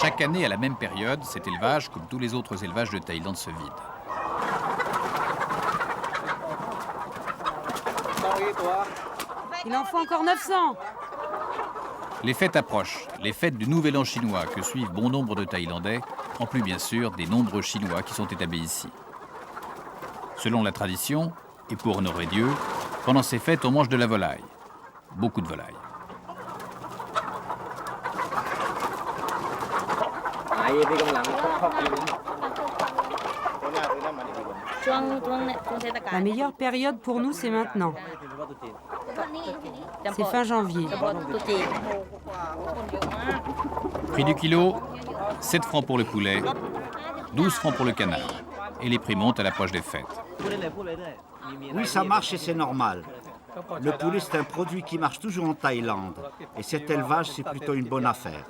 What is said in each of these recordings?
Chaque année, à la même période, cet élevage, comme tous les autres élevages de Thaïlande, se vide. Il en faut encore 900. Les fêtes approchent, les fêtes du Nouvel An chinois que suivent bon nombre de Thaïlandais, en plus bien sûr des nombreux Chinois qui sont établis ici. Selon la tradition, et pour honorer Dieu, pendant ces fêtes, on mange de la volaille. Beaucoup de volaille. La meilleure période pour nous, c'est maintenant. C'est fin janvier. Prix du kilo, 7 francs pour le poulet, 12 francs pour le canard. Et les prix montent à l'approche des fêtes. Oui, ça marche et c'est normal. Le poulet, c'est un produit qui marche toujours en Thaïlande. Et cet élevage, c'est plutôt une bonne affaire.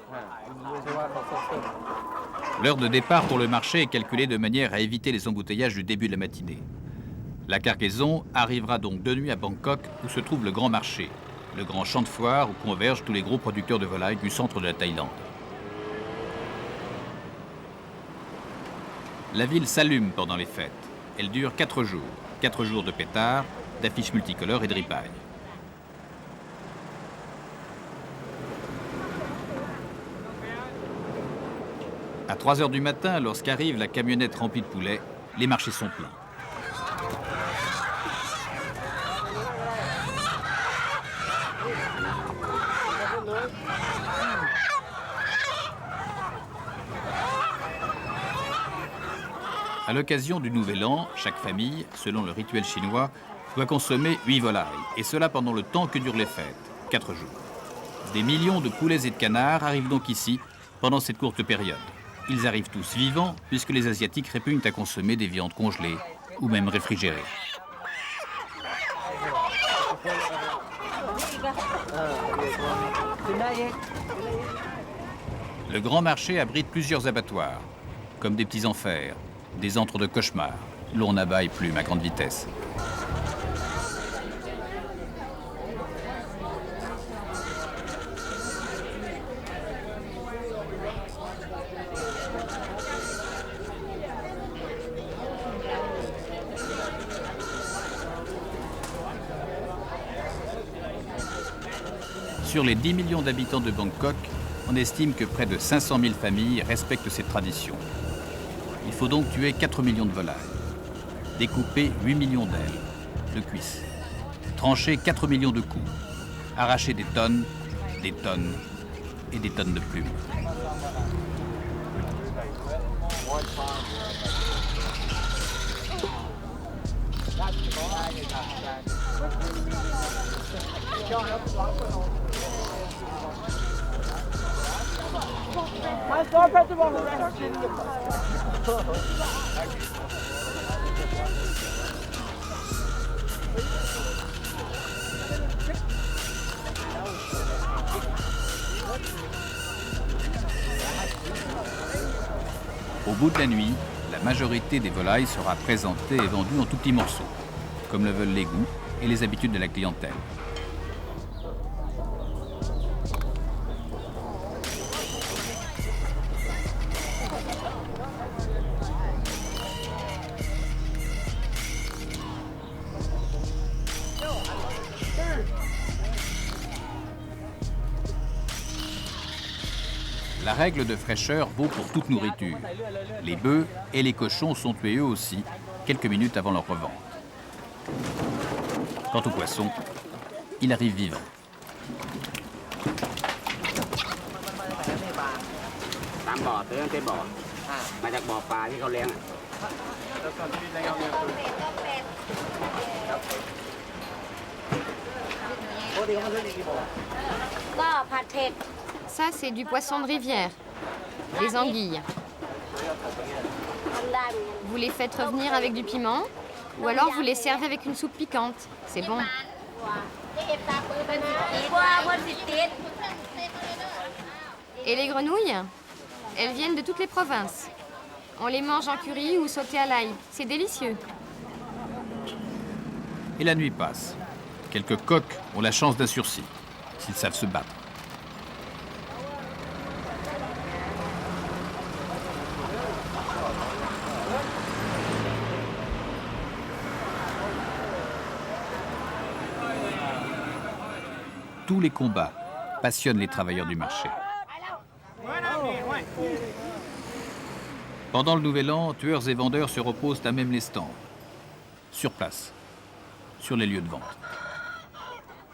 L'heure de départ pour le marché est calculée de manière à éviter les embouteillages du début de la matinée. La cargaison arrivera donc de nuit à Bangkok, où se trouve le grand marché, le grand champ de foire où convergent tous les gros producteurs de volailles du centre de la Thaïlande. La ville s'allume pendant les fêtes. Elle dure 4 jours. 4 jours de pétards, d'affiches multicolores et de ripailles. À 3 heures du matin, lorsqu'arrive la camionnette remplie de poulets, les marchés sont pleins. À l'occasion du Nouvel An, chaque famille, selon le rituel chinois, doit consommer 8 volailles, et cela pendant le temps que durent les fêtes, 4 jours. Des millions de poulets et de canards arrivent donc ici pendant cette courte période. Ils arrivent tous vivants, puisque les Asiatiques répugnent à consommer des viandes congelées ou même réfrigérées. Le grand marché abrite plusieurs abattoirs, comme des petits enfers, des antres de cauchemar, où l'on abat et plume à grande vitesse. Sur les 10 millions d'habitants de Bangkok, on estime que près de 500 000 familles respectent cette tradition. Il faut donc tuer 4 millions de volailles, découper 8 millions d'ailes, de cuisses, trancher 4 millions de coups, arracher des tonnes et des tonnes de plumes. Au bout de la nuit, la majorité des volailles sera présentée et vendue en tout petits morceaux, comme le veulent les goûts et les habitudes de la clientèle. La règle de fraîcheur vaut pour toute nourriture. Les bœufs et les cochons sont tués eux aussi, quelques minutes avant leur revente. Quant au poisson, il arrive vivant. Ça, c'est du poisson de rivière, les anguilles. Vous les faites revenir avec du piment, ou alors vous les servez avec une soupe piquante. C'est bon. Et les grenouilles? Elles viennent de toutes les provinces. On les mange en curry ou sautées à l'ail. C'est délicieux. Et la nuit passe. Quelques coqs ont la chance d'un sursis, s'ils savent se battre. Tous les combats passionnent les travailleurs du marché. Pendant le Nouvel An, tueurs et vendeurs se reposent à même les stands, sur place, sur les lieux de vente.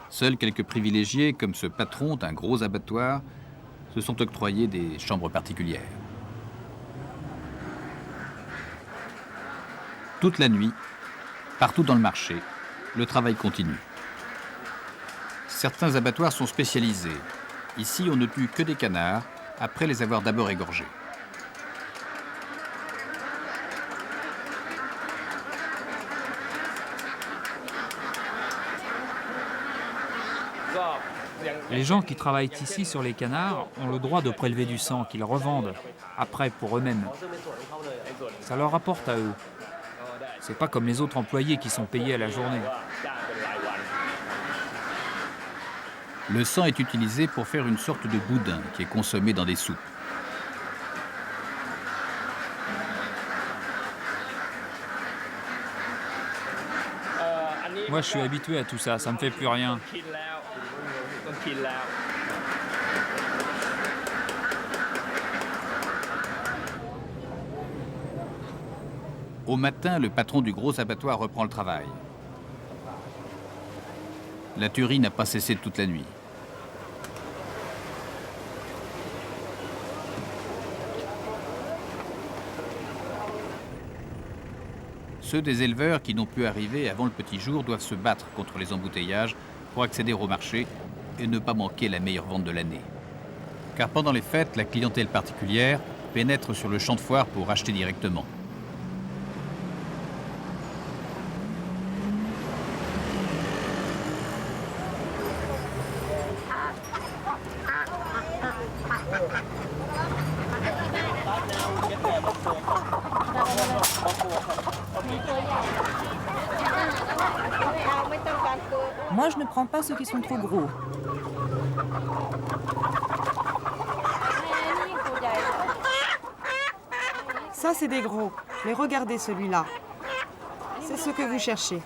Seuls quelques privilégiés, comme ce patron d'un gros abattoir, se sont octroyés des chambres particulières. Toute la nuit, partout dans le marché, le travail continue. Certains abattoirs sont spécialisés. Ici, on ne tue que des canards, après les avoir d'abord égorgés. Les gens qui travaillent ici sur les canards ont le droit de prélever du sang qu'ils revendent après pour eux-mêmes. Ça leur rapporte à eux. C'est pas comme les autres employés qui sont payés à la journée. Le sang est utilisé pour faire une sorte de boudin qui est consommé dans des soupes. Moi, je suis habitué à tout ça, ça me fait plus rien. Au matin, le patron du gros abattoir reprend le travail. La tuerie n'a pas cessé toute la nuit. Ceux des éleveurs qui n'ont pu arriver avant le petit jour doivent se battre contre les embouteillages pour accéder au marché et ne pas manquer la meilleure vente de l'année. Car pendant les fêtes, la clientèle particulière pénètre sur le champ de foire pour acheter directement. Moi, je ne prends pas ceux qui sont trop gros. Ça, c'est des gros. Mais regardez celui-là. C'est ce que vous cherchez.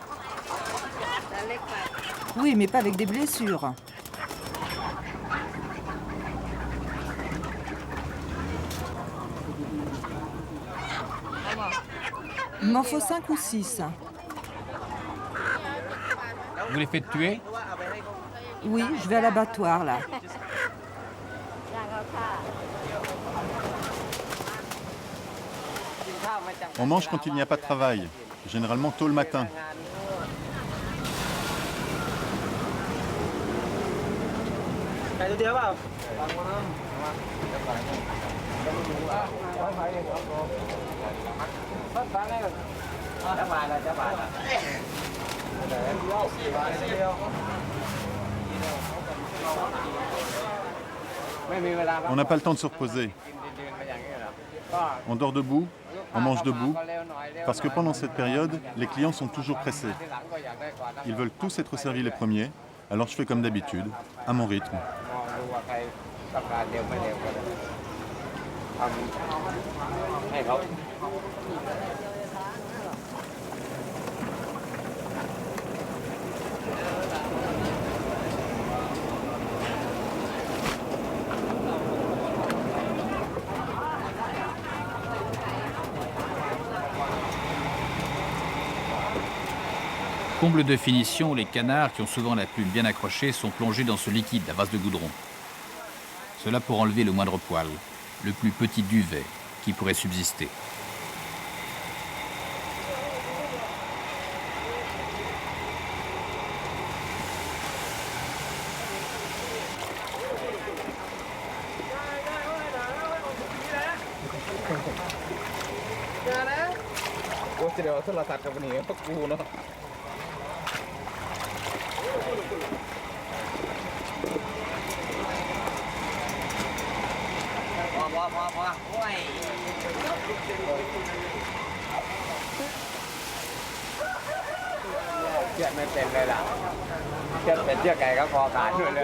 Oui, mais pas avec des blessures. Il m'en faut 5 ou 6. Vous les faites tuer? Oui, je vais à l'abattoir, là. On mange quand il n'y a pas de travail, généralement tôt le matin. On n'a pas le temps de se reposer. On dort debout, on mange debout, parce que pendant cette période, les clients sont toujours pressés. Ils veulent tous être servis les premiers, alors je fais comme d'habitude, à mon rythme. Comble de finition, les canards, qui ont souvent la plume bien accrochée, sont plongés dans ce liquide à base de goudron. Cela pour enlever le moindre poil, le plus petit duvet qui pourrait subsister.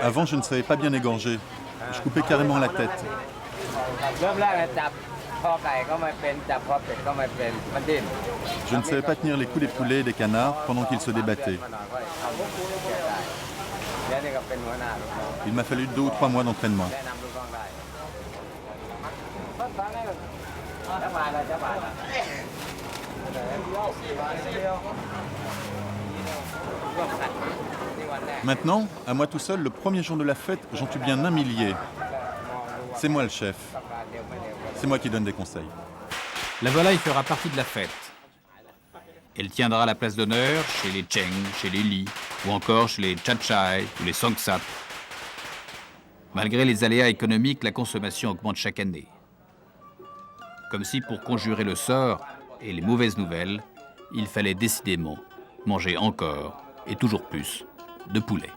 Avant, je ne savais pas bien égorger. Je coupais carrément la tête. Je ne savais pas tenir les coups des poulets et des canards pendant qu'ils se débattaient. Il m'a fallu 2 ou 3 mois d'entraînement. Maintenant, à moi tout seul, le premier jour de la fête, j'en tue bien 1 millier. C'est moi le chef. C'est moi qui donne des conseils. La volaille fera partie de la fête. Elle tiendra la place d'honneur chez les Cheng, chez les Li, ou encore chez les Chachai ou les Songsat. Malgré les aléas économiques, la consommation augmente chaque année. Comme si pour conjurer le sort et les mauvaises nouvelles, il fallait décidément manger encore et toujours plus de poulet.